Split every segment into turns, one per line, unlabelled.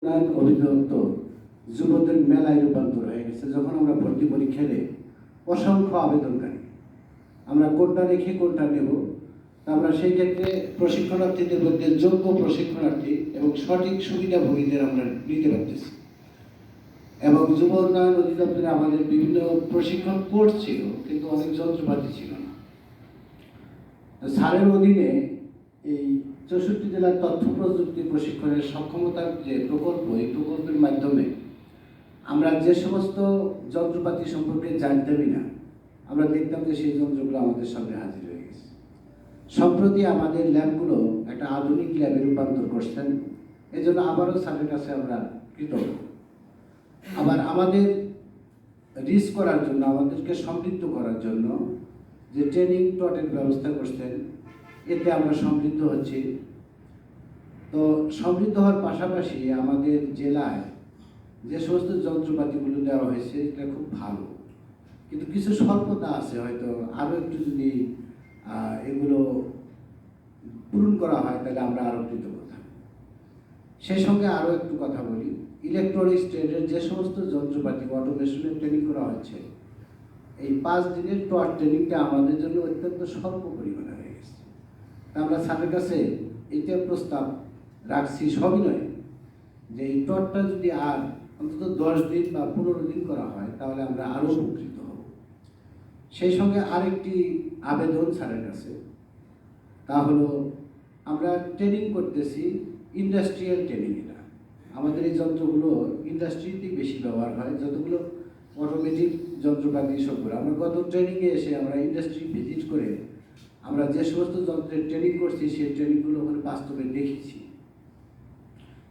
অভিজ্ঞতা যুবদের মেলায় রূপান্তর হয়ে গেছে। যখন আমরা ভর্তি পরীক্ষা দেই অসংখ্য আবেদনকারী, আমরা কোনটা রেখে কোনটা নেব, আমরা সেই ক্ষেত্রে প্রশিক্ষণার্থীদের মধ্যে যোগ্য প্রশিক্ষণার্থী এবং সঠিক সুবিধাভোগীদের আমরা নিতে পারতেছি। এবং যুব উন্নয়ন অধিদপ্তরে আমাদের বিভিন্ন প্রশিক্ষণ কোর্স ছিল, কিন্তু অনেক যন্ত্রপাতি ছিল না। স্যারের অধীনে এই 64 জেলার তথ্য প্রযুক্তি প্রশিক্ষণের সক্ষমতার যে প্রকল্প, এই প্রকল্পের মাধ্যমে আমরা যে সমস্ত যন্ত্রপাতি সম্পর্কে জানতামই না, আমরা দেখতাম যে সেই যন্ত্রগুলো আমাদের সামনে হাজির হয়ে গেছে। সম্প্রতি আমাদের ল্যাবগুলো একটা আধুনিক ল্যাবে রূপান্তর করছেন, এজন্য আবারও স্যারের কাছে আমরা কৃতজ্ঞ। আবার আমাদের রিচ করার জন্য, আমাদেরকে সমৃদ্ধ করার জন্য যে ট্রেনিং প্লটের ব্যবস্থা করছেন, এতে আমরা সমৃদ্ধ হচ্ছি। তো সমৃদ্ধ হওয়ার পাশাপাশি আমাদের জেলায় যে সমস্ত যন্ত্রপাতিগুলো দেওয়া হয়েছে এটা খুব ভালো, কিন্তু কিছু স্বল্পতা আছে। হয়তো আরও একটু যদি এগুলো পূরণ করা হয় তাহলে আমরা আরও কৃতজ্ঞ থাকব। সেই সঙ্গে আরও একটু কথা বলি, ইলেকট্রনিক্স ট্রেডের যে সমস্ত যন্ত্রপাতি অটোমেশনের ট্রেনিং করা হচ্ছে, এই 5 দিনের টট ট্রেনিংটা আমাদের জন্য অত্যন্ত স্বল্প পরিমাণে হয়ে গেছে। আমরা স্যারের কাছে এটা প্রস্তাব রাখছি, সবই নয়, যে এই টটটা যদি আর অন্তত 10 দিন বা 15 দিন করা হয় তাহলে আমরা আরও উপকৃত হব। সেই সঙ্গে আরেকটি আবেদন স্যারের কাছে, তা হলো আমরা ট্রেনিং করতেছি ইন্ডাস্ট্রিয়াল ট্রেনিং। এটা আমাদের এই যন্ত্রগুলো ইন্ডাস্ট্রিতেই বেশি ব্যবহার হয়, যতগুলো অটোমেটিক যন্ত্রপাতি সবগুলো। আমরা গত ট্রেনিংয়ে এসে আমরা ইন্ডাস্ট্রি ভিজিট করে আমরা যে সমস্ত যন্ত্রের ট্রেনিং করছি সেই ট্রেনিংগুলো ওখানে বাস্তবে দেখেছি।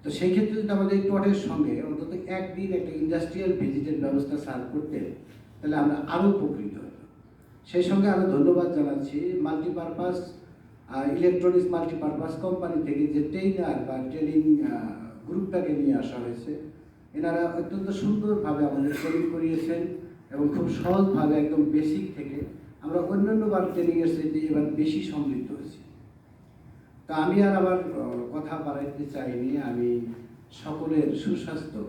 তো সেই ক্ষেত্রে যদি আমাদের এই টটের সঙ্গে অন্তত একদিন একটা ইন্ডাস্ট্রিয়াল ভিজিটের ব্যবস্থা স্যার করতেন তাহলে আমরা আরও উপকৃত হতাম। সেই সঙ্গে আমি ধন্যবাদ জানাচ্ছি মাল্টিপারপাস ইলেকট্রনিক্স মাল্টিপারপাস কোম্পানি থেকে যে ট্রেনার বা ট্রেনিং গ্রুপটাকে নিয়ে আসা হয়েছে। এনারা অত্যন্ত সুন্দরভাবে আমাদের ট্রেনিং করিয়েছেন এবং খুব সহজভাবে একদম বেসিক থেকে আমরা অন্যান্যবার ট্রেনিংয়ের সাথে এবার বেশি সমৃদ্ধ হয়েছি। তা আমি আর আবার কথা বাড়াইতে চাইনি, আমি সকলের সুস্বাস্থ্য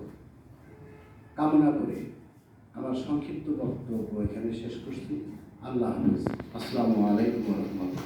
কামনা করে আমার সংক্ষিপ্ত বক্তব্য এখানে শেষ করছি। আল্লাহ হাফেজ। আসসালামু আলাইকুম ওয়া রাহমাতুল্লাহ।